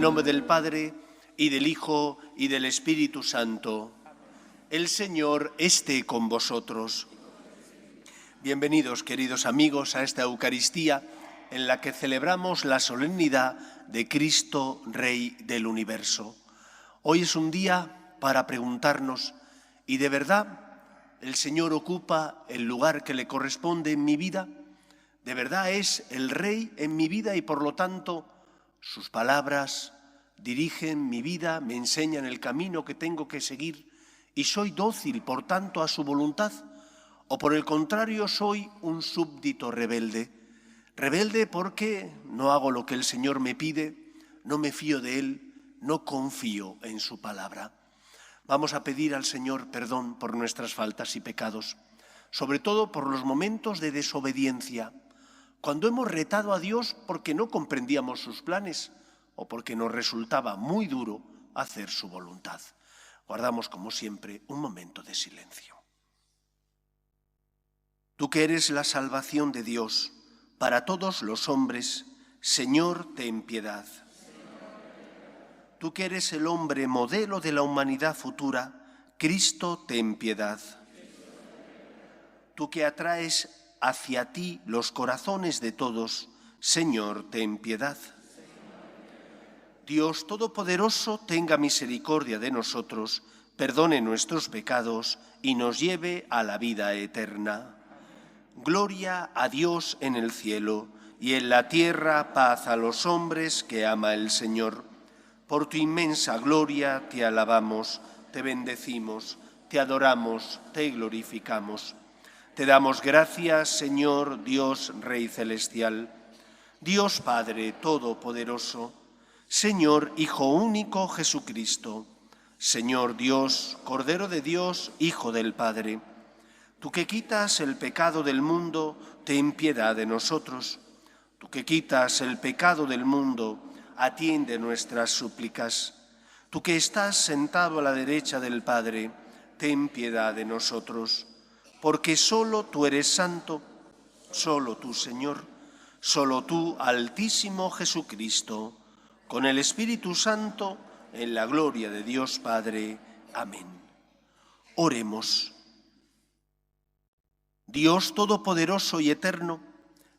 nombre del Padre, y del Hijo, y del Espíritu Santo. El Señor esté con vosotros. Bienvenidos, queridos amigos, a esta Eucaristía en la que celebramos la solemnidad de Cristo, Rey del Universo. Hoy es un día para preguntarnos, ¿y de verdad el Señor ocupa el lugar que le corresponde en mi vida? ¿De verdad es el Rey en mi vida y por lo tanto sus palabras dirigen mi vida, me enseñan el camino que tengo que seguir y soy dócil, por tanto, a su voluntad? ¿O por el contrario soy un súbdito rebelde? Rebelde porque no hago lo que el Señor me pide, no me fío de Él, no confío en su palabra. Vamos a pedir al Señor perdón por nuestras faltas y pecados, sobre todo por los momentos de desobediencia, cuando hemos retado a Dios porque no comprendíamos sus planes o porque nos resultaba muy duro hacer su voluntad. Guardamos, como siempre, un momento de silencio. Tú que eres la salvación de Dios para todos los hombres, Señor, ten piedad. Tú que eres el hombre modelo de la humanidad futura, Cristo, ten piedad. Tú que atraes hacia ti los corazones de todos, Señor, ten piedad. Dios Todopoderoso, tenga misericordia de nosotros, perdone nuestros pecados y nos lleve a la vida eterna. Gloria a Dios en el cielo y en la tierra paz a los hombres que ama el Señor. Por tu inmensa gloria te alabamos, te bendecimos, te adoramos, te glorificamos. Te damos gracias, Señor, Dios Rey Celestial, Dios Padre Todopoderoso, Señor Hijo único Jesucristo, Señor Dios, Cordero de Dios, Hijo del Padre. Tú que quitas el pecado del mundo, ten piedad de nosotros. Tú que quitas el pecado del mundo, atiende nuestras súplicas. Tú que estás sentado a la derecha del Padre, ten piedad de nosotros. Porque solo tú eres santo, solo tú, Señor, solo tú, Altísimo Jesucristo, con el Espíritu Santo, en la gloria de Dios Padre. Amén. Oremos. Dios Todopoderoso y Eterno,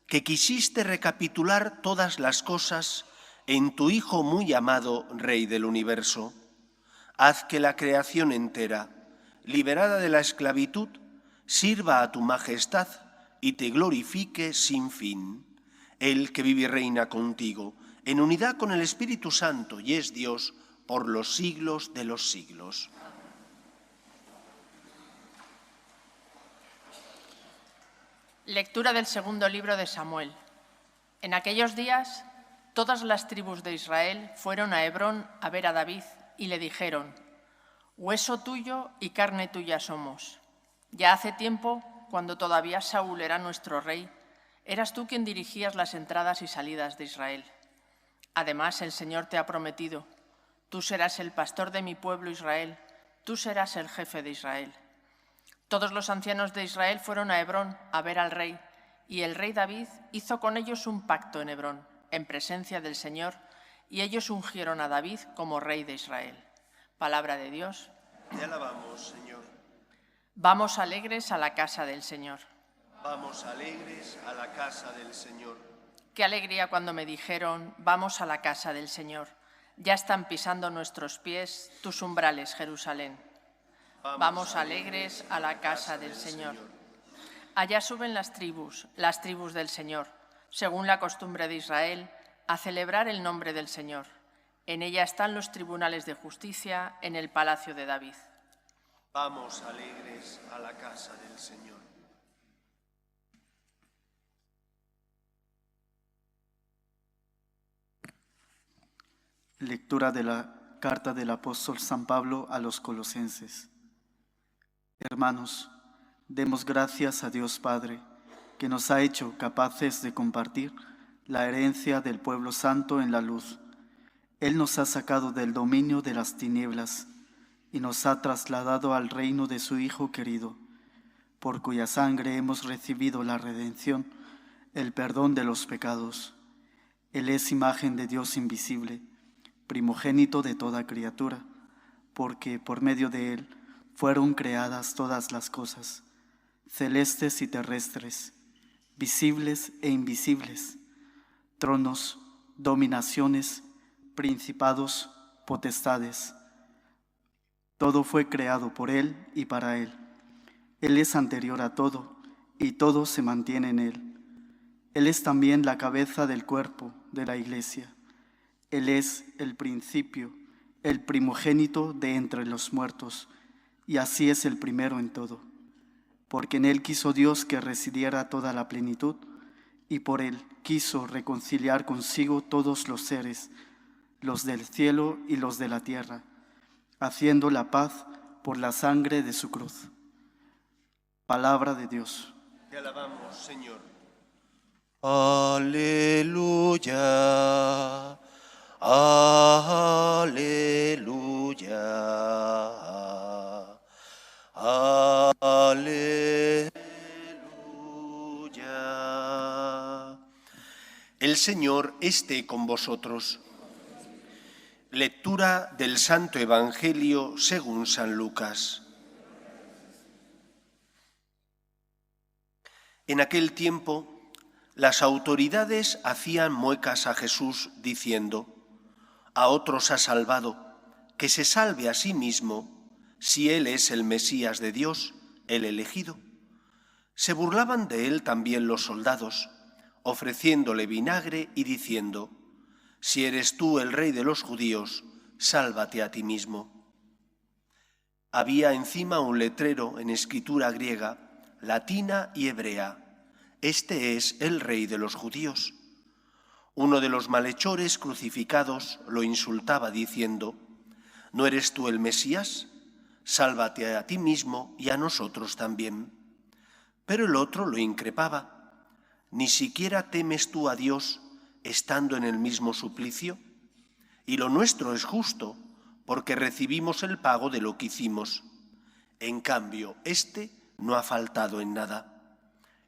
que quisiste recapitular todas las cosas en tu Hijo muy amado, Rey del Universo, haz que la creación entera, liberada de la esclavitud, sirva a tu majestad y te glorifique sin fin. Él que vive y reina contigo, en unidad con el Espíritu Santo, y es Dios por los siglos de los siglos. Lectura del segundo libro de Samuel. En aquellos días, todas las tribus de Israel fueron a Hebrón a ver a David y le dijeron: «Hueso tuyo y carne tuya somos». Ya hace tiempo, cuando todavía Saúl era nuestro rey, eras tú quien dirigías las entradas y salidas de Israel. Además, el Señor te ha prometido: tú serás el pastor de mi pueblo Israel, tú serás el jefe de Israel. Todos los ancianos de Israel fueron a Hebrón a ver al rey, y el rey David hizo con ellos un pacto en Hebrón, en presencia del Señor, y ellos ungieron a David como rey de Israel. Palabra de Dios. Te alabamos, Señor. Vamos alegres a la casa del Señor. Vamos alegres a la casa del Señor. Qué alegría cuando me dijeron: vamos a la casa del Señor. Ya están pisando nuestros pies tus umbrales, Jerusalén. Vamos alegres a la casa del Señor. Allá suben las tribus del Señor, según la costumbre de Israel, a celebrar el nombre del Señor. En ella están los tribunales de justicia en el palacio de David. Vamos alegres a la casa del Señor. Lectura de la carta del apóstol San Pablo a los Colosenses. Hermanos, demos gracias a Dios Padre, que nos ha hecho capaces de compartir la herencia del pueblo santo en la luz. Él nos ha sacado del dominio de las tinieblas y nos ha trasladado al reino de su Hijo querido, por cuya sangre hemos recibido la redención, el perdón de los pecados. Él es imagen de Dios invisible, primogénito de toda criatura, porque por medio de él fueron creadas todas las cosas, celestes y terrestres, visibles e invisibles, tronos, dominaciones, principados, potestades. Todo fue creado por él y para él. Él es anterior a todo, y todo se mantiene en él. Él es también la cabeza del cuerpo de la Iglesia. Él es el principio, el primogénito de entre los muertos, y así es el primero en todo. Porque en él quiso Dios que residiera toda la plenitud, y por él quiso reconciliar consigo todos los seres, los del cielo y los de la tierra, haciendo la paz por la sangre de su cruz. Palabra de Dios. Te alabamos, Señor. Aleluya, aleluya, aleluya. El Señor esté con vosotros. Lectura del Santo Evangelio según San Lucas. En aquel tiempo, las autoridades hacían muecas a Jesús diciendo: a otros ha salvado, que se salve a sí mismo, si él es el Mesías de Dios, el elegido. Se burlaban de él también los soldados, ofreciéndole vinagre y diciendo: si eres tú el rey de los judíos, sálvate a ti mismo. Había encima un letrero en escritura griega, latina y hebrea: este es el rey de los judíos. Uno de los malhechores crucificados lo insultaba diciendo: ¿no eres tú el Mesías? Sálvate a ti mismo y a nosotros también. Pero el otro lo increpaba: ¿ni siquiera temes tú a Dios estando en el mismo suplicio? Y lo nuestro es justo, porque recibimos el pago de lo que hicimos. En cambio, este no ha faltado en nada.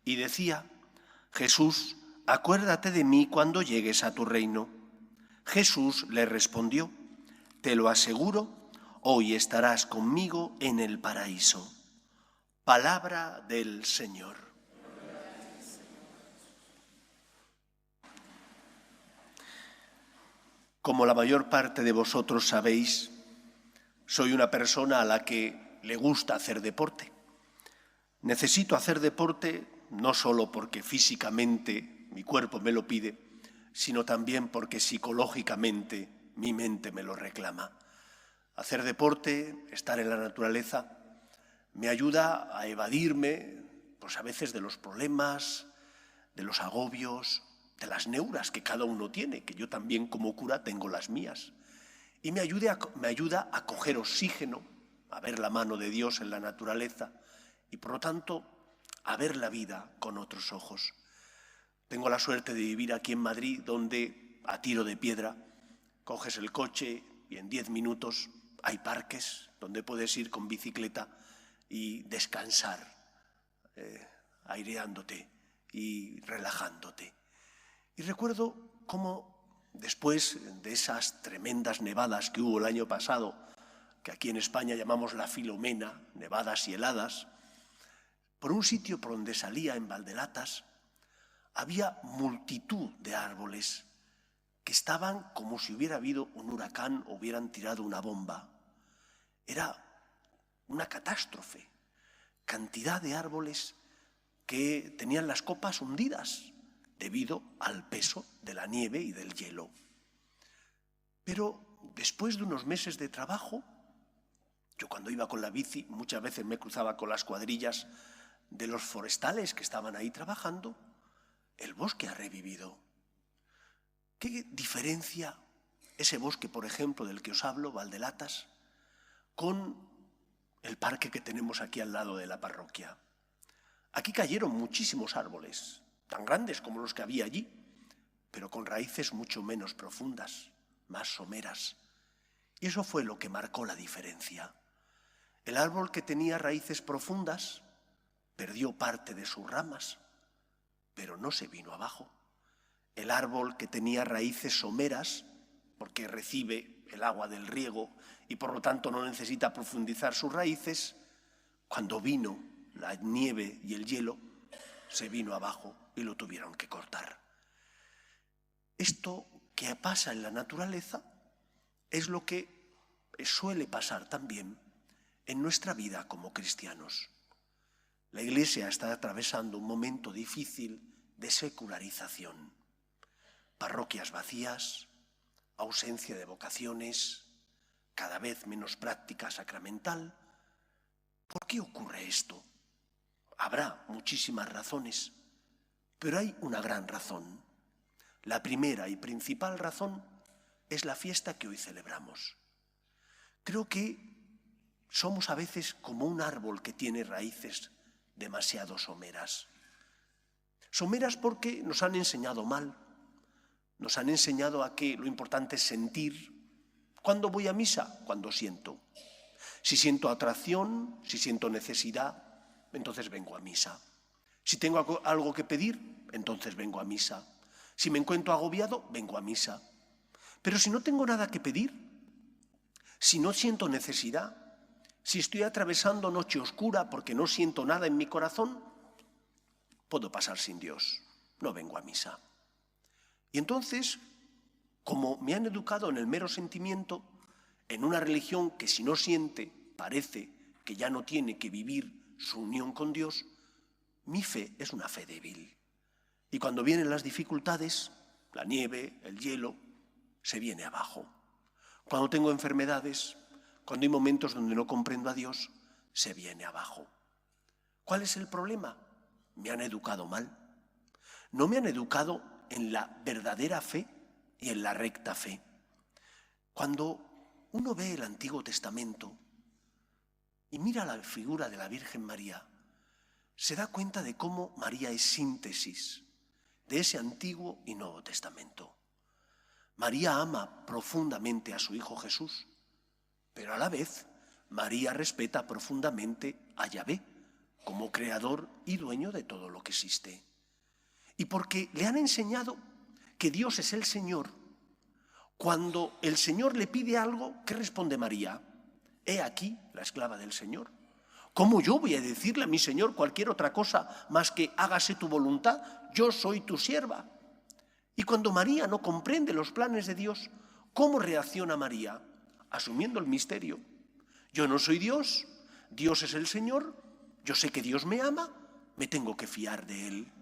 Y decía: Jesús, acuérdate de mí cuando llegues a tu reino. Jesús le respondió: te lo aseguro, hoy estarás conmigo en el paraíso. Palabra del Señor. Como la mayor parte de vosotros sabéis, soy una persona a la que le gusta hacer deporte. Necesito hacer deporte no solo porque físicamente mi cuerpo me lo pide, sino también porque psicológicamente mi mente me lo reclama. Hacer deporte, estar en la naturaleza, me ayuda a evadirme, pues a veces de los problemas, de los agobios, de las neuras que cada uno tiene, que yo también como cura tengo las mías. Y me ayuda a coger oxígeno, a ver la mano de Dios en la naturaleza y por lo tanto a ver la vida con otros ojos. Tengo la suerte de vivir aquí en Madrid, donde a tiro de piedra coges el coche y en 10 minutos hay parques donde puedes ir con bicicleta y descansar, aireándote y relajándote. Y recuerdo cómo después de esas tremendas nevadas que hubo el año pasado, que aquí en España llamamos la Filomena, nevadas y heladas, por un sitio por donde salía en Valdelatas, había multitud de árboles que estaban como si hubiera habido un huracán o hubieran tirado una bomba. Era una catástrofe, cantidad de árboles que tenían las copas hundidas debido al peso de la nieve y del hielo. Pero después de unos meses de trabajo, yo cuando iba con la bici muchas veces me cruzaba con las cuadrillas de los forestales que estaban ahí trabajando. El bosque ha revivido. ¿Qué diferencia ese bosque, por ejemplo, del que os hablo, Valdelatas, con el parque que tenemos aquí al lado de la parroquia? Aquí cayeron muchísimos árboles, tan grandes como los que había allí, pero con raíces mucho menos profundas, más someras. Y eso fue lo que marcó la diferencia. El árbol que tenía raíces profundas perdió parte de sus ramas, pero no se vino abajo. El árbol que tenía raíces someras porque recibe el agua del riego y por lo tanto no necesita profundizar sus raíces, cuando vino la nieve y el hielo, se vino abajo y lo tuvieron que cortar. Esto que pasa en la naturaleza es lo que suele pasar también en nuestra vida como cristianos. La Iglesia está atravesando un momento difícil de secularización. Parroquias vacías, ausencia de vocaciones, cada vez menos práctica sacramental. ¿Por qué ocurre esto? Habrá muchísimas razones, pero hay una gran razón. La primera y principal razón es la fiesta que hoy celebramos. Creo que somos a veces como un árbol que tiene raíces demasiado someras. Someras porque nos han enseñado mal, nos han enseñado a que lo importante es sentir. ¿Cuándo voy a misa? Cuando siento. Si siento atracción, si siento necesidad, entonces vengo a misa. Si tengo algo que pedir, entonces vengo a misa. Si me encuentro agobiado, vengo a misa. Pero si no tengo nada que pedir, si no siento necesidad, si estoy atravesando noche oscura porque no siento nada en mi corazón, puedo pasar sin Dios, no vengo a misa. Y entonces, como me han educado en el mero sentimiento, en una religión que si no siente, parece que ya no tiene que vivir su unión con Dios, mi fe es una fe débil. Y cuando vienen las dificultades, la nieve, el hielo, se viene abajo. Cuando tengo enfermedades, cuando hay momentos donde no comprendo a Dios, se viene abajo. ¿Cuál es el problema? Me han educado mal. No me han educado en la verdadera fe y en la recta fe. Cuando uno ve el Antiguo Testamento y mira la figura de la Virgen María, se da cuenta de cómo María es síntesis de ese Antiguo y Nuevo Testamento. María ama profundamente a su Hijo Jesús, pero a la vez María respeta profundamente a Yahvé como creador y dueño de todo lo que existe. Y porque le han enseñado que Dios es el Señor, cuando el Señor le pide algo, ¿qué responde María? He aquí la esclava del Señor. ¿Cómo yo voy a decirle a mi Señor cualquier otra cosa más que hágase tu voluntad? Yo soy tu sierva. Y cuando María no comprende los planes de Dios, ¿cómo reacciona María? Asumiendo el misterio. Yo no soy Dios, Dios es el Señor, yo sé que Dios me ama, me tengo que fiar de Él.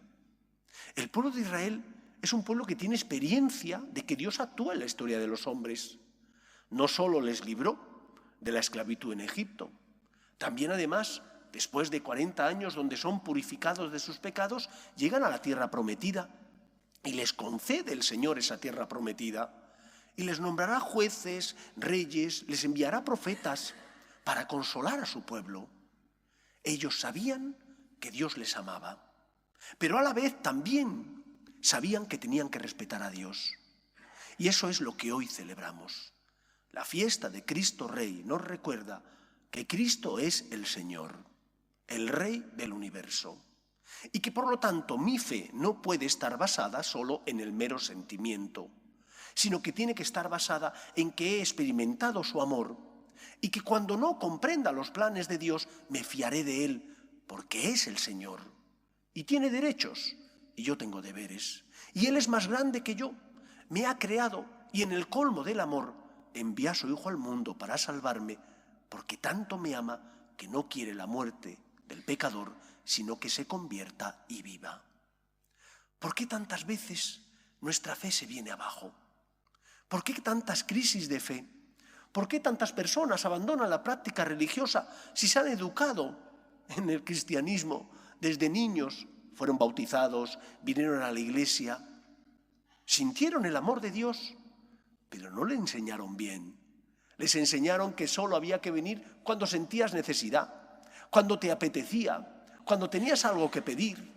El pueblo de Israel es un pueblo que tiene experiencia de que Dios actúa en la historia de los hombres. No solo les libró de la esclavitud en Egipto, también además, después de 40 años donde son purificados de sus pecados, llegan a la tierra prometida y les concede el Señor esa tierra prometida. Y les nombrará jueces, reyes, les enviará profetas para consolar a su pueblo. Ellos sabían que Dios les amaba, pero a la vez también sabían que tenían que respetar a Dios. Y eso es lo que hoy celebramos. La fiesta de Cristo Rey nos recuerda que Cristo es el Señor, el Rey del universo, y que por lo tanto mi fe no puede estar basada solo en el mero sentimiento, sino que tiene que estar basada en que he experimentado su amor y que cuando no comprenda los planes de Dios me fiaré de Él, porque es el Señor y tiene derechos y yo tengo deberes. Y Él es más grande que yo, me ha creado y en el colmo del amor envía a su Hijo al mundo para salvarme, porque tanto me ama que no quiere la muerte del pecador, sino que se convierta y viva. ¿Por qué tantas veces nuestra fe se viene abajo? ¿Por qué tantas crisis de fe? ¿Por qué tantas personas abandonan la práctica religiosa si se han educado en el cristianismo desde niños? Fueron bautizados, vinieron a la iglesia, sintieron el amor de Dios, pero no le enseñaron bien. Les enseñaron que solo había que venir cuando sentías necesidad, cuando te apetecía, cuando tenías algo que pedir.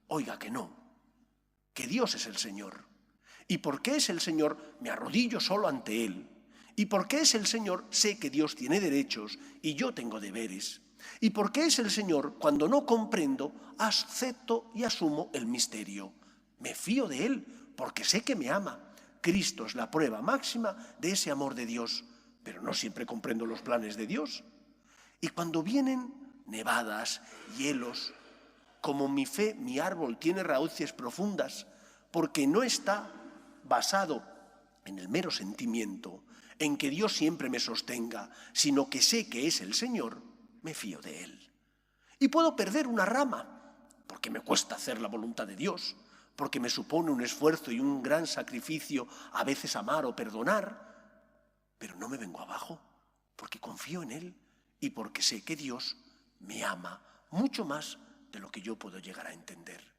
Oiga que no, que Dios es el Señor. Y porque es el Señor, me arrodillo solo ante Él. Y porque es el Señor, sé que Dios tiene derechos y yo tengo deberes. Y porque es el Señor, cuando no comprendo, acepto y asumo el misterio. Me fío de Él porque sé que me ama, Cristo es la prueba máxima de ese amor de Dios, pero no siempre comprendo los planes de Dios. Y cuando vienen nevadas, hielos, como mi fe, mi árbol tiene raíces profundas, porque no está basado en el mero sentimiento, en que Dios siempre me sostenga, sino que sé que es el Señor, me fío de Él. Y puedo perder una rama, porque me cuesta hacer la voluntad de Dios, porque me supone un esfuerzo y un gran sacrificio a veces amar o perdonar, pero no me vengo abajo, porque confío en Él y porque sé que Dios me ama mucho más de lo que yo puedo llegar a entender.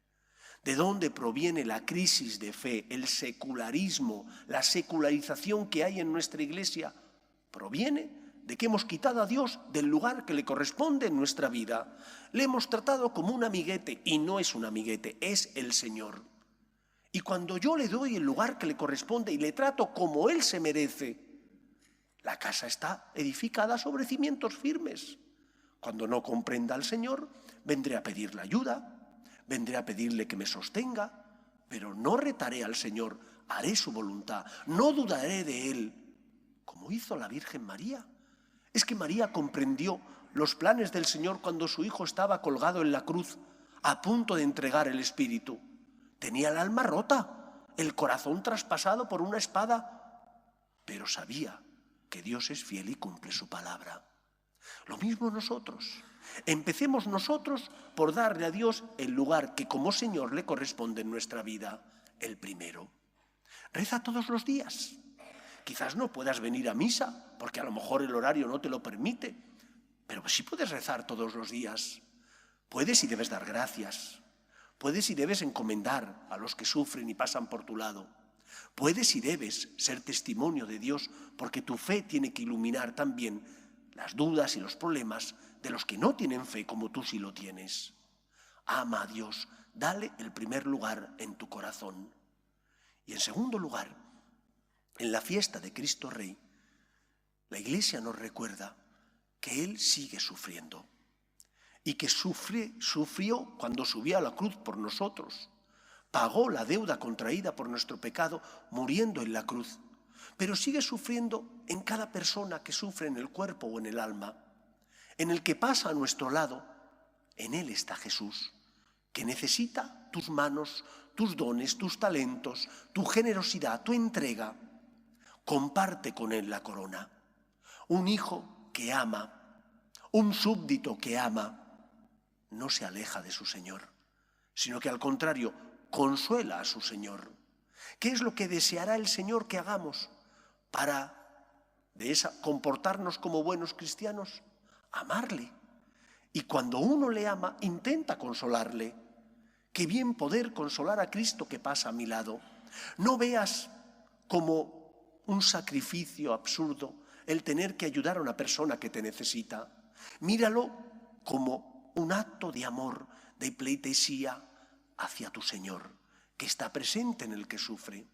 ¿De dónde proviene la crisis de fe, el secularismo, la secularización que hay en nuestra Iglesia? Proviene de que hemos quitado a Dios del lugar que le corresponde en nuestra vida. Le hemos tratado como un amiguete, y no es un amiguete, es el Señor. Y cuando yo le doy el lugar que le corresponde y le trato como Él se merece, la casa está edificada sobre cimientos firmes. Cuando no comprenda al Señor, vendré a pedirle ayuda, vendré a pedirle que me sostenga, pero no retaré al Señor, haré su voluntad, no dudaré de Él, como hizo la Virgen María. Es que María comprendió los planes del Señor cuando su hijo estaba colgado en la cruz, a punto de entregar el Espíritu. Tenía el alma rota, el corazón traspasado por una espada, pero sabía que Dios es fiel y cumple su palabra. Lo mismo nosotros. Empecemos nosotros por darle a Dios el lugar que como Señor le corresponde en nuestra vida, el primero. Reza todos los días. Quizás no puedas venir a misa, porque a lo mejor el horario no te lo permite, pero sí puedes rezar todos los días. Puedes y debes dar gracias. Puedes y debes encomendar a los que sufren y pasan por tu lado. Puedes y debes ser testimonio de Dios, porque tu fe tiene que iluminar también las dudas y los problemas de los que no tienen fe como tú sí lo tienes. Ama a Dios, dale el primer lugar en tu corazón. Y en segundo lugar, en la fiesta de Cristo Rey, la Iglesia nos recuerda que Él sigue sufriendo y que sufrió cuando subió a la cruz por nosotros. Pagó la deuda contraída por nuestro pecado muriendo en la cruz, pero sigue sufriendo en cada persona que sufre en el cuerpo o en el alma. En el que pasa a nuestro lado, en Él está Jesús, que necesita tus manos, tus dones, tus talentos, tu generosidad, tu entrega. Comparte con Él la corona. Un hijo que ama, un súbdito que ama, no se aleja de su Señor, sino que al contrario, consuela a su Señor. ¿Qué es lo que deseará el Señor que hagamos para comportarnos como buenos cristianos? Amarle. Y cuando uno le ama, intenta consolarle. Qué bien poder consolar a Cristo que pasa a mi lado. No veas como un sacrificio absurdo el tener que ayudar a una persona que te necesita. Míralo como un acto de amor, de pleitesía hacia tu Señor, que está presente en el que sufre.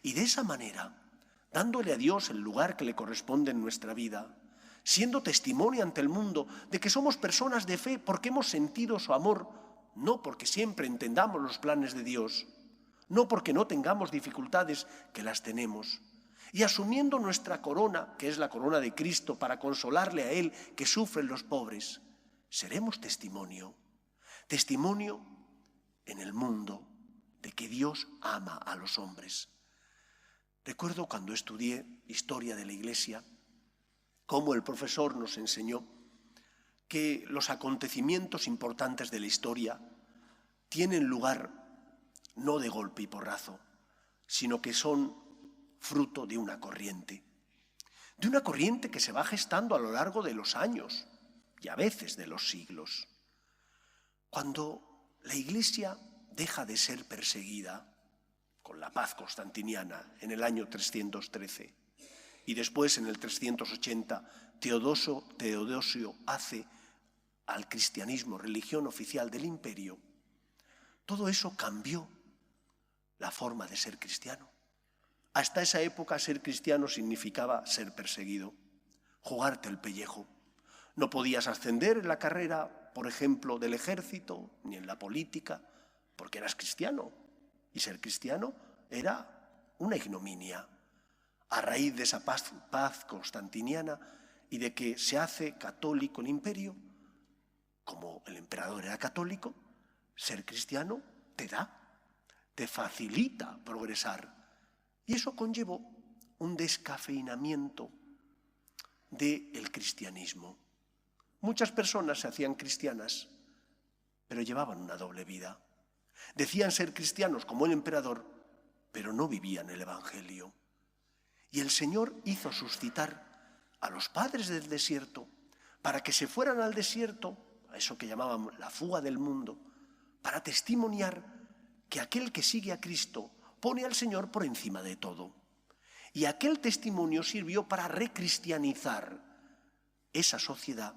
Y de esa manera, dándole a Dios el lugar que le corresponde en nuestra vida, siendo testimonio ante el mundo de que somos personas de fe porque hemos sentido su amor, no porque siempre entendamos los planes de Dios, no porque no tengamos dificultades, que las tenemos, y asumiendo nuestra corona, que es la corona de Cristo, para consolarle a Él que sufren los pobres, seremos testimonio en el mundo de que Dios ama a los hombres. Recuerdo cuando estudié historia de la Iglesia, cómo el profesor nos enseñó que los acontecimientos importantes de la historia tienen lugar no de golpe y porrazo, sino que son fruto de una corriente que se va gestando a lo largo de los años y a veces de los siglos. Cuando la Iglesia deja de ser perseguida con la paz constantiniana en el año 313 y después en el 380 Teodosio hace al cristianismo religión oficial del imperio, todo eso cambió la forma de ser cristiano. Hasta esa época ser cristiano significaba ser perseguido, jugarte el pellejo. No podías ascender en la carrera, por ejemplo, del ejército, ni en la política, porque eras cristiano. Y ser cristiano era una ignominia, a raíz de esa paz constantiniana y de que se hace católico el imperio. Como el emperador era católico, ser cristiano te facilita progresar. Y eso conllevó un descafeinamiento del cristianismo. Muchas personas se hacían cristianas, pero llevaban una doble vida. Decían ser cristianos como el emperador, pero no vivían el Evangelio. Y el Señor hizo suscitar a los padres del desierto para que se fueran al desierto, a eso que llamaban la fuga del mundo, para testimoniar que aquel que sigue a Cristo pone al Señor por encima de todo. Y aquel testimonio sirvió para recristianizar esa sociedad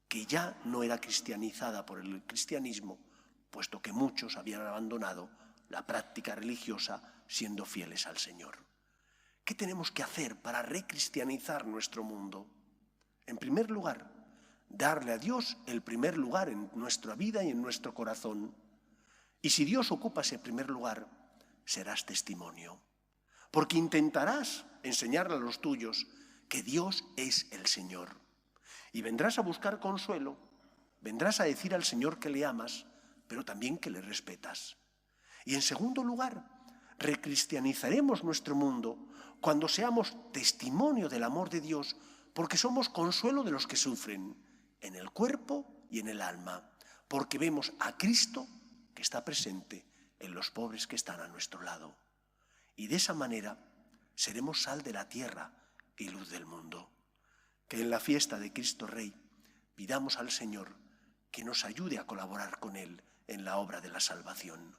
que ya no era cristianizada por el cristianismo, puesto que muchos habían abandonado la práctica religiosa siendo fieles al Señor. ¿Qué tenemos que hacer para recristianizar nuestro mundo? En primer lugar, darle a Dios el primer lugar en nuestra vida y en nuestro corazón. Y si Dios ocupa ese primer lugar, serás testimonio. Porque intentarás enseñarle a los tuyos que Dios es el Señor. Y vendrás a buscar consuelo, vendrás a decir al Señor que le amas, pero también que le respetas. Y en segundo lugar, recristianizaremos nuestro mundo cuando seamos testimonio del amor de Dios, porque somos consuelo de los que sufren, en el cuerpo y en el alma, porque vemos a Cristo que está presente en los pobres que están a nuestro lado. Y de esa manera seremos sal de la tierra y luz del mundo. Que en la fiesta de Cristo Rey pidamos al Señor que nos ayude a colaborar con Él en la obra de la salvación.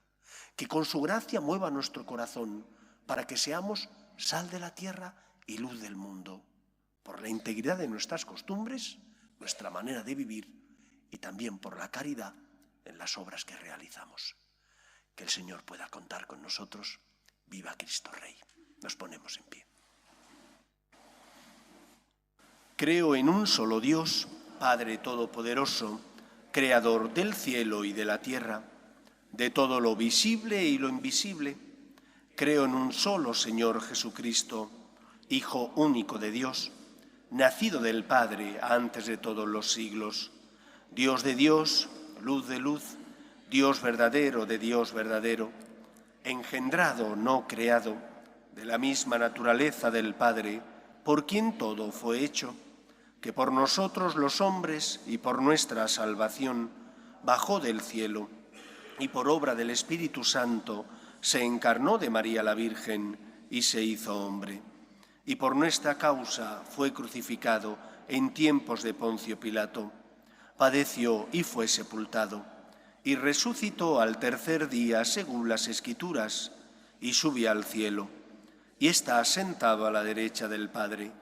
Que con su gracia mueva nuestro corazón para que seamos sal de la tierra y luz del mundo, por la integridad de nuestras costumbres, nuestra manera de vivir y también por la caridad en las obras que realizamos. Que el Señor pueda contar con nosotros. Viva Cristo Rey. Nos ponemos en pie. Creo en un solo Dios, Padre Todopoderoso, Creador del cielo y de la tierra, de todo lo visible y lo invisible. Creo en un solo Señor Jesucristo, Hijo único de Dios, nacido del Padre antes de todos los siglos, Dios de Dios, luz de luz, Dios verdadero de Dios verdadero, engendrado, no creado, de la misma naturaleza del Padre, por quien todo fue hecho, que por nosotros los hombres y por nuestra salvación bajó del cielo y por obra del Espíritu Santo se encarnó de María la Virgen y se hizo hombre. Y por nuestra causa fue crucificado en tiempos de Poncio Pilato, padeció y fue sepultado, y resucitó al tercer día según las Escrituras, y subió al cielo, y está sentado a la derecha del Padre,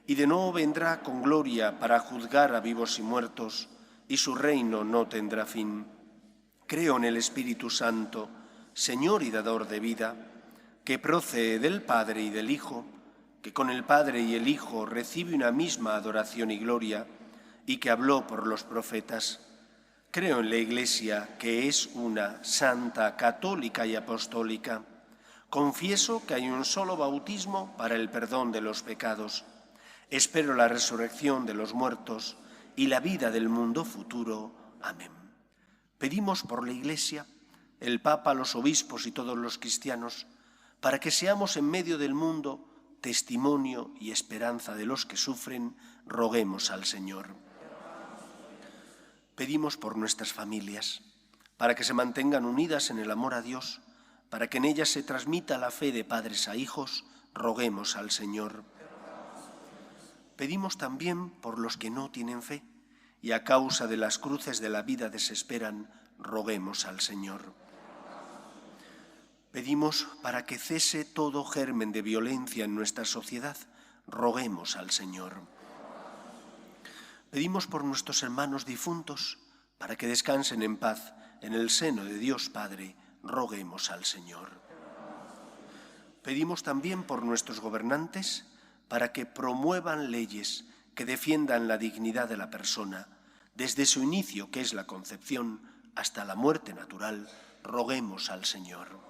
y de nuevo vendrá con gloria para juzgar a vivos y muertos, y su reino no tendrá fin. Creo en el Espíritu Santo, Señor y dador de vida, que procede del Padre y del Hijo, que con el Padre y el Hijo recibe una misma adoración y gloria, y que habló por los profetas. Creo en la Iglesia, que es una, santa, católica y apostólica. Confieso que hay un solo bautismo para el perdón de los pecados. Espero la resurrección de los muertos y la vida del mundo futuro. Amén. Pedimos por la Iglesia, el Papa, los obispos y todos los cristianos, para que seamos en medio del mundo testimonio y esperanza de los que sufren. Roguemos al Señor. Pedimos por nuestras familias, para que se mantengan unidas en el amor a Dios, para que en ellas se transmita la fe de padres a hijos. Roguemos al Señor. Pedimos también por los que no tienen fe y a causa de las cruces de la vida desesperan. Roguemos al Señor. Pedimos para que cese todo germen de violencia en nuestra sociedad. Roguemos al Señor. Pedimos por nuestros hermanos difuntos, para que descansen en paz en el seno de Dios Padre. Roguemos al Señor. Pedimos también por nuestros gobernantes, para que promuevan leyes que defiendan la dignidad de la persona, desde su inicio, que es la concepción, hasta la muerte natural. Roguemos al Señor.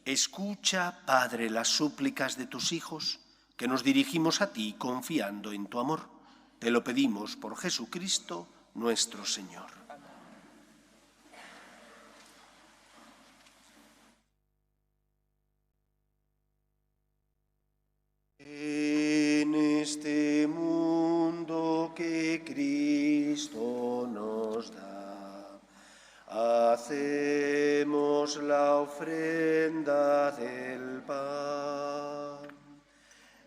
Escucha, Padre, las súplicas de tus hijos, que nos dirigimos a ti confiando en tu amor. Te lo pedimos por Jesucristo, nuestro Señor. En este mundo que Cristo nos da, hacemos la ofrenda del pan,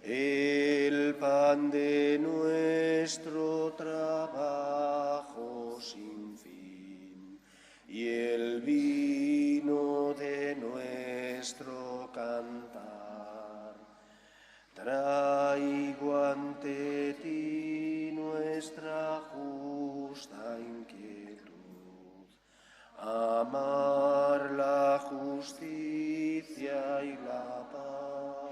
el pan de nuestro trabajo sin fin y el vino de nuestro cantar. Traigo ante ti nuestra justa inquietud, amar la justicia y la paz,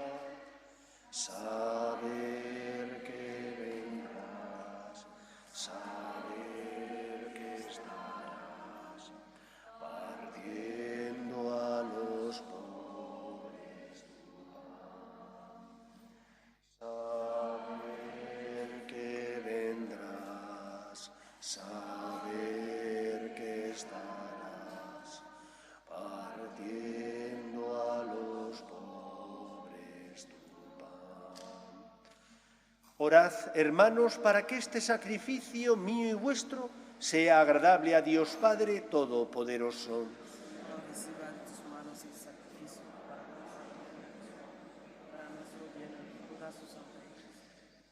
saber que vendrás, saber que estarás partiendo a los pobres tu pan, saber que vendrás, saber que estarás partiendo a los pobres tu pan. Orad, hermanos, para que este sacrificio mío y vuestro sea agradable a Dios Padre Todopoderoso.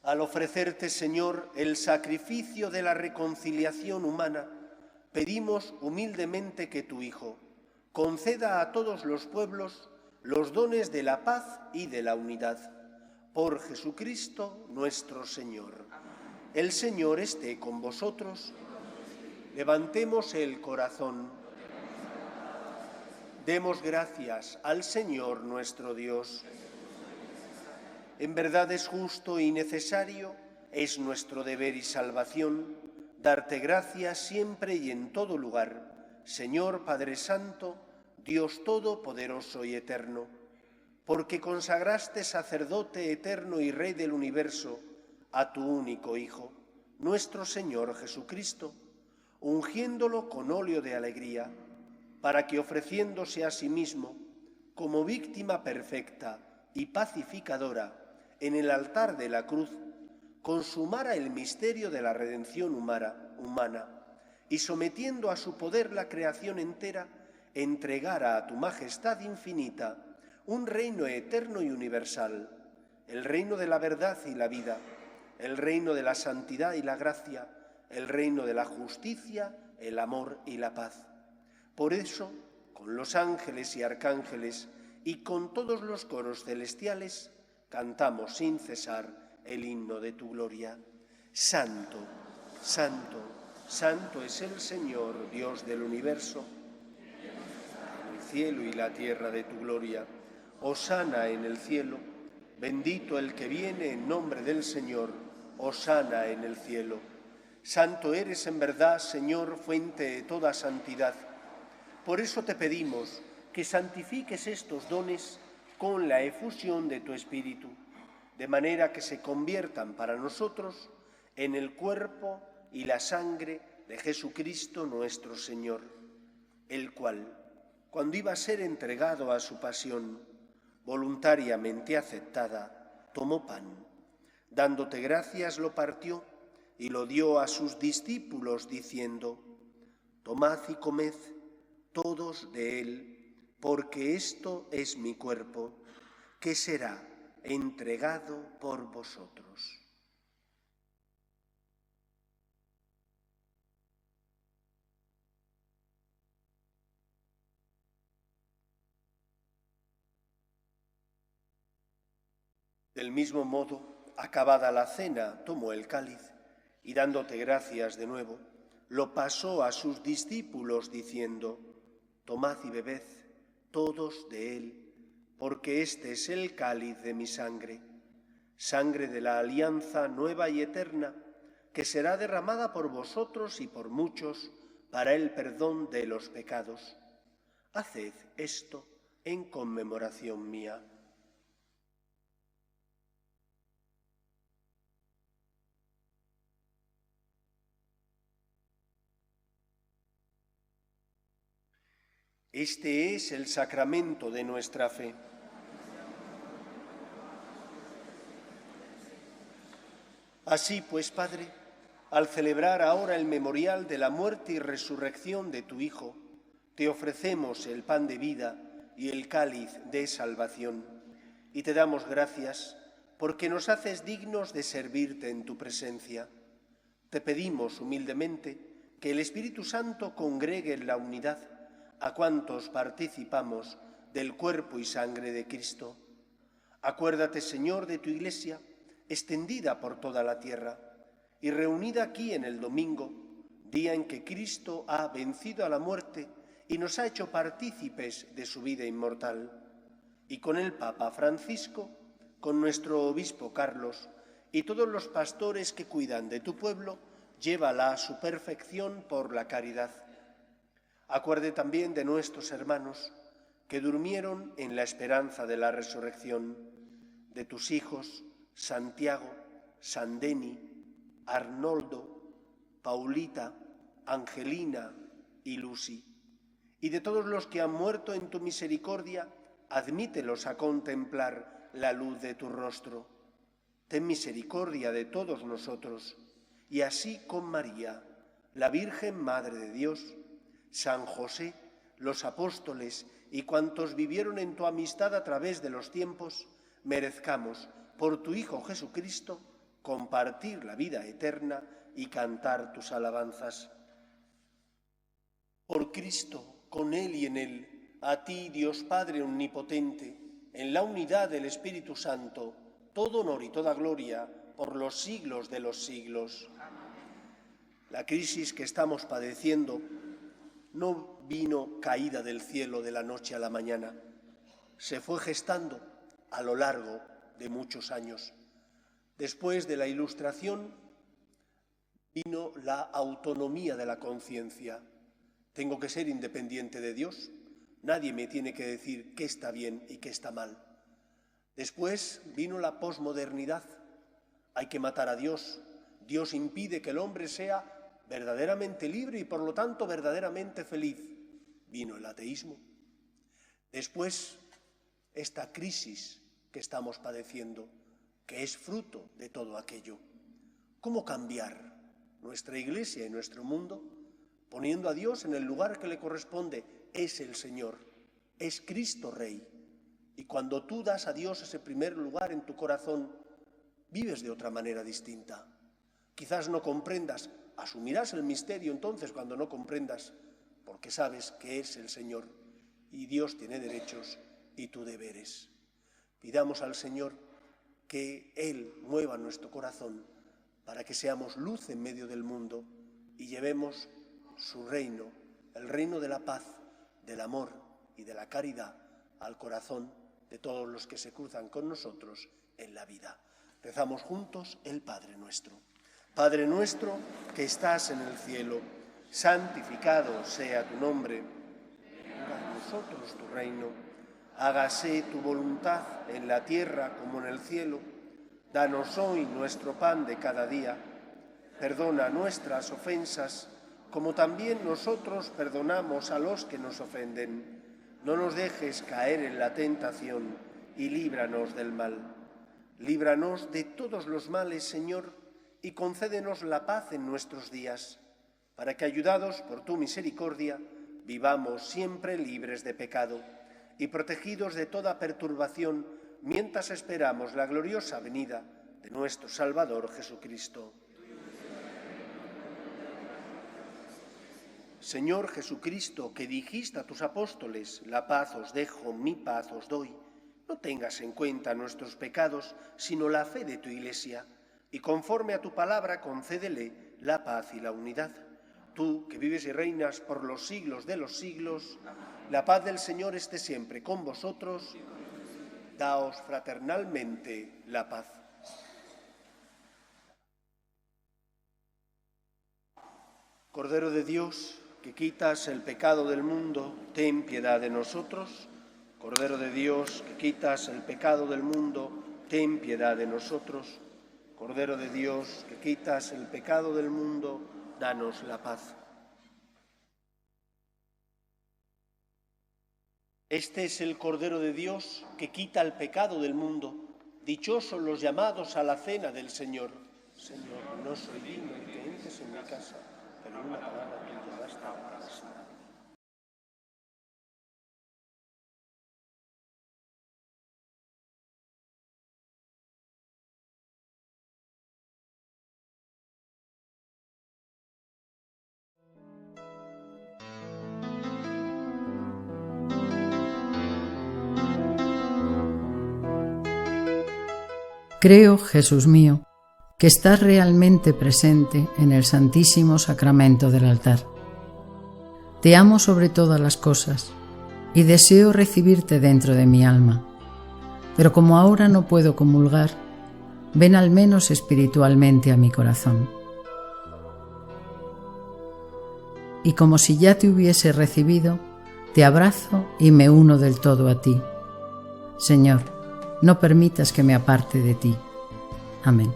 Al ofrecerte, Señor, el sacrificio de la reconciliación humana, pedimos humildemente que tu Hijo conceda a todos los pueblos los dones de la paz y de la unidad. Por Jesucristo nuestro Señor. El Señor esté con vosotros. Levantemos el corazón. Demos gracias al Señor nuestro Dios. En verdad es justo y necesario, es nuestro deber y salvación, darte gracias siempre y en todo lugar, Señor Padre Santo, Dios Todopoderoso y Eterno, porque consagraste sacerdote eterno y Rey del universo a tu único Hijo, nuestro Señor Jesucristo, ungiéndolo con óleo de alegría, para que ofreciéndose a sí mismo como víctima perfecta y pacificadora en el altar de la cruz, consumara el misterio de la redención humana y sometiendo a su poder la creación entera, entregara a tu majestad infinita un reino eterno y universal, el reino de la verdad y la vida, el reino de la santidad y la gracia, el reino de la justicia, el amor y la paz. Por eso, con los ángeles y arcángeles y con todos los coros celestiales, cantamos sin cesar el himno de tu gloria. Santo, santo, santo es el Señor, Dios del universo. El cielo y la tierra de tu gloria. Hosana en el cielo. Bendito el que viene en nombre del Señor. Hosana en el cielo. Santo eres en verdad, Señor, fuente de toda santidad. Por eso te pedimos que santifiques estos dones con la efusión de tu Espíritu, de manera que se conviertan para nosotros en el cuerpo y la sangre de Jesucristo nuestro Señor, el cual, cuando iba a ser entregado a su pasión, voluntariamente aceptada, tomó pan, dándote gracias lo partió y lo dio a sus discípulos diciendo: tomad y comed todos de él, porque esto es mi cuerpo, que será entregado por vosotros. Del mismo modo, acabada la cena, tomó el cáliz y dándote gracias de nuevo, lo pasó a sus discípulos diciendo: tomad y bebed todos de él, porque este es el cáliz de mi sangre, sangre de la alianza nueva y eterna, que será derramada por vosotros y por muchos para el perdón de los pecados. Haced esto en conmemoración mía. Este es el sacramento de nuestra fe. Así pues, Padre, al celebrar ahora el memorial de la muerte y resurrección de tu Hijo, te ofrecemos el pan de vida y el cáliz de salvación, y te damos gracias porque nos haces dignos de servirte en tu presencia. Te pedimos humildemente que el Espíritu Santo congregue en la unidad a cuantos participamos del cuerpo y sangre de Cristo. Acuérdate, Señor, de tu Iglesia, extendida por toda la tierra y reunida aquí en el domingo, día en que Cristo ha vencido a la muerte y nos ha hecho partícipes de su vida inmortal. Y con el Papa Francisco, con nuestro obispo Carlos y todos los pastores que cuidan de tu pueblo, llévala a su perfección por la caridad. Acuerde también de nuestros hermanos que durmieron en la esperanza de la resurrección, de tus hijos Santiago, Sandeni, Arnoldo, Paulita, Angelina y Lucy, y de todos los que han muerto en tu misericordia, admítelos a contemplar la luz de tu rostro. Ten misericordia de todos nosotros, y así con María, la Virgen Madre de Dios, San José, los apóstoles y cuantos vivieron en tu amistad a través de los tiempos, merezcamos, por tu Hijo Jesucristo, compartir la vida eterna y cantar tus alabanzas. Por Cristo, con Él y en Él, a ti, Dios Padre Omnipotente, en la unidad del Espíritu Santo, todo honor y toda gloria por los siglos de los siglos. La crisis que estamos padeciendo no vino caída del cielo de la noche a la mañana. Se fue gestando a lo largo de muchos años. Después de la Ilustración vino la autonomía de la conciencia. Tengo que ser independiente de Dios. Nadie me tiene que decir qué está bien y qué está mal. Después vino la posmodernidad. Hay que matar a Dios. Dios impide que el hombre sea verdaderamente libre y por lo tanto verdaderamente feliz. Vino el ateísmo. Después, esta crisis que estamos padeciendo, que es fruto de todo aquello. ¿Cómo cambiar nuestra Iglesia y nuestro mundo poniendo a Dios en el lugar que le corresponde? Es el Señor, es Cristo Rey. Y cuando tú das a Dios ese primer lugar en tu corazón, vives de otra manera distinta. Quizás no comprendas, asumirás el misterio entonces cuando no comprendas, porque sabes que es el Señor y Dios tiene derechos y tú deberes. Pidamos al Señor que Él mueva nuestro corazón para que seamos luz en medio del mundo y llevemos su reino, el reino de la paz, del amor y de la caridad al corazón de todos los que se cruzan con nosotros en la vida. Rezamos juntos el Padre Nuestro. Padre nuestro que estás en el cielo, santificado sea tu nombre. Venga a nosotros tu reino. Hágase tu voluntad en la tierra como en el cielo. Danos hoy nuestro pan de cada día. Perdona nuestras ofensas, como también nosotros perdonamos a los que nos ofenden. No nos dejes caer en la tentación y líbranos del mal. Líbranos de todos los males, Señor, y concédenos la paz en nuestros días, para que, ayudados por tu misericordia, vivamos siempre libres de pecado y protegidos de toda perturbación, mientras esperamos la gloriosa venida de nuestro Salvador Jesucristo. Señor Jesucristo, que dijiste a tus apóstoles, la paz os dejo, mi paz os doy, no tengas en cuenta nuestros pecados, sino la fe de tu Iglesia, y conforme a tu palabra concédele la paz y la unidad. Tú, que vives y reinas por los siglos de los siglos, la paz del Señor esté siempre con vosotros. Daos fraternalmente la paz. Cordero de Dios, que quitas el pecado del mundo, ten piedad de nosotros. Cordero de Dios, que quitas el pecado del mundo, ten piedad de nosotros. Cordero de Dios, que quitas el pecado del mundo, danos la paz. Este es el Cordero de Dios que quita el pecado del mundo. Dichosos los llamados a la cena del Señor. Señor, no soy digno de que entres en mi casa, pero una palabra tuya basta para sanar. Creo, Jesús mío, que estás realmente presente en el Santísimo Sacramento del altar. Te amo sobre todas las cosas y deseo recibirte dentro de mi alma, pero como ahora no puedo comulgar, ven al menos espiritualmente a mi corazón. Y como si ya te hubiese recibido, te abrazo y me uno del todo a ti. Señor, no permitas que me aparte de ti. Amén.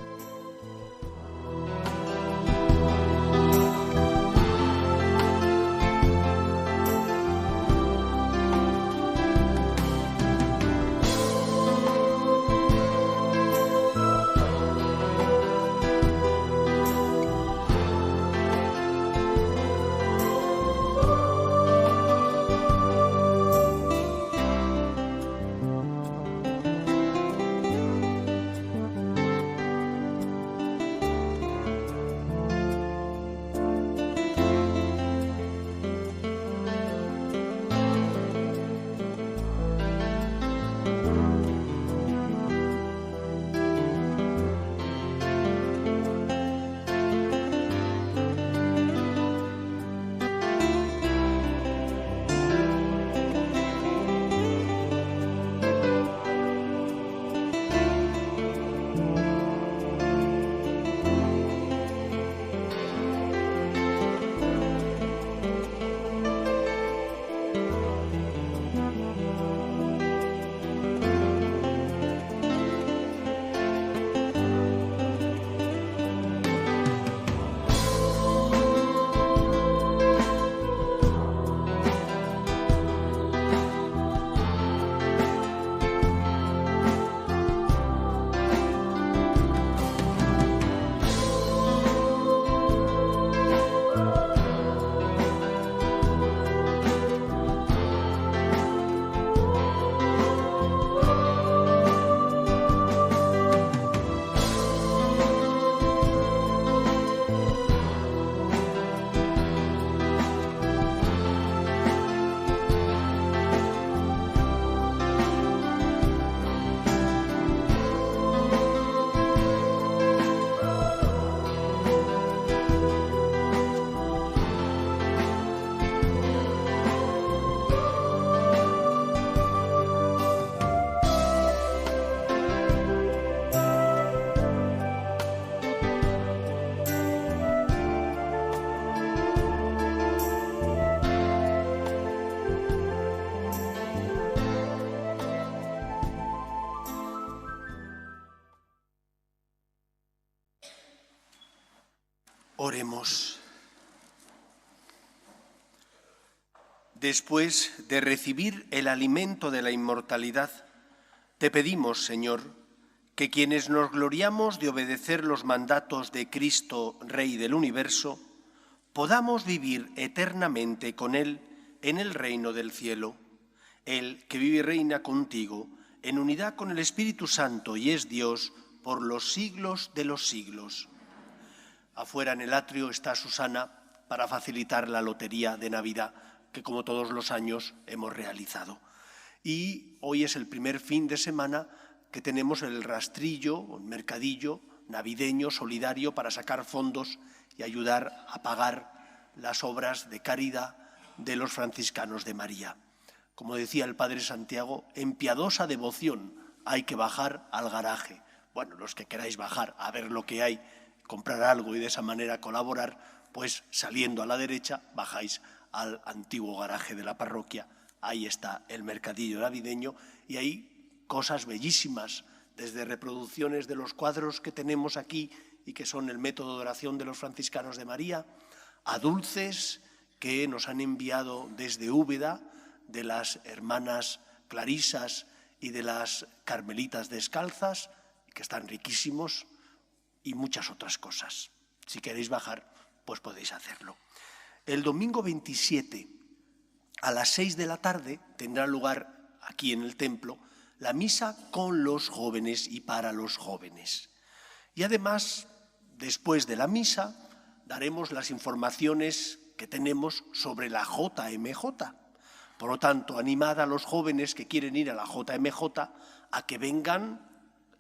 Oremos. Después de recibir el alimento de la inmortalidad, te pedimos, Señor, que quienes nos gloriamos de obedecer los mandatos de Cristo, Rey del universo, podamos vivir eternamente con Él en el reino del cielo. Él que vive y reina contigo, en unidad con el Espíritu Santo y es Dios por los siglos de los siglos. Afuera en el atrio está Susana para facilitar la lotería de Navidad que como todos los años hemos realizado. Y hoy es el primer fin de semana que tenemos el rastrillo, un mercadillo navideño solidario para sacar fondos y ayudar a pagar las obras de caridad de los franciscanos de María. Como decía el Padre Santiago, en piadosa devoción hay que bajar al garaje. Bueno, los que queráis bajar a ver lo que hay, comprar algo y de esa manera colaborar, pues saliendo a la derecha bajáis al antiguo garaje de la parroquia ahí está el mercadillo navideño y hay cosas bellísimas, desde reproducciones de los cuadros que tenemos aquí y que son el método de oración de los franciscanos de María, a dulces que nos han enviado desde Úbeda, de las hermanas clarisas y de las carmelitas descalzas, que están riquísimos, y muchas otras cosas. Si queréis bajar, pues podéis hacerlo. El domingo 27, a las 6 de la tarde, tendrá lugar aquí en el templo la misa con los jóvenes y para los jóvenes. Y además, después de la misa, daremos las informaciones que tenemos sobre la JMJ. Por lo tanto, animad a los jóvenes que quieren ir a la JMJ a que vengan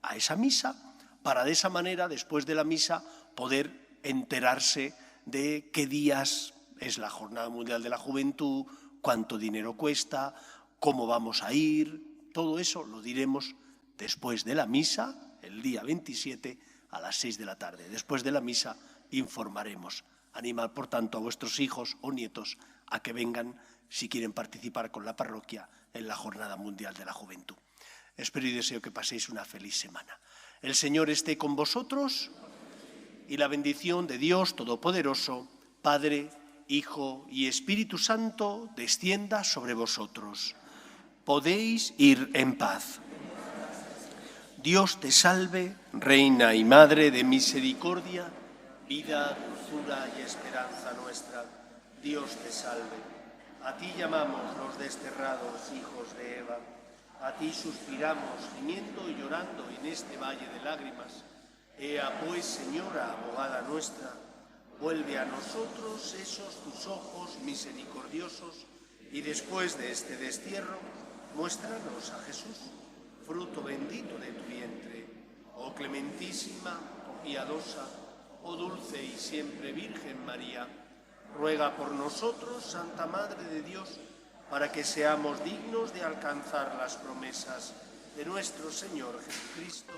a esa misa, para de esa manera, después de la misa, poder enterarse de qué días es la Jornada Mundial de la Juventud, cuánto dinero cuesta, cómo vamos a ir. Todo eso lo diremos después de la misa, el día 27, a las 6 de la tarde. Después de la misa informaremos. Animad, por tanto, a vuestros hijos o nietos a que vengan si quieren participar con la parroquia en la Jornada Mundial de la Juventud. Espero y deseo que paséis una feliz semana. El Señor esté con vosotros y la bendición de Dios Todopoderoso, Padre, Hijo y Espíritu Santo, descienda sobre vosotros. Podéis ir en paz. Dios te salve, Reina y Madre de misericordia, vida, dulzura y esperanza nuestra. Dios te salve. A ti llamamos los desterrados hijos de Eva. A ti suspiramos, gimiendo y llorando en este valle de lágrimas. Ea pues, Señora, abogada nuestra, vuelve a nosotros esos tus ojos misericordiosos y después de este destierro, muéstranos a Jesús, fruto bendito de tu vientre. Oh clementísima, oh piadosa, oh dulce y siempre Virgen María, ruega por nosotros, Santa Madre de Dios, para que seamos dignos de alcanzar las promesas de nuestro Señor Jesucristo.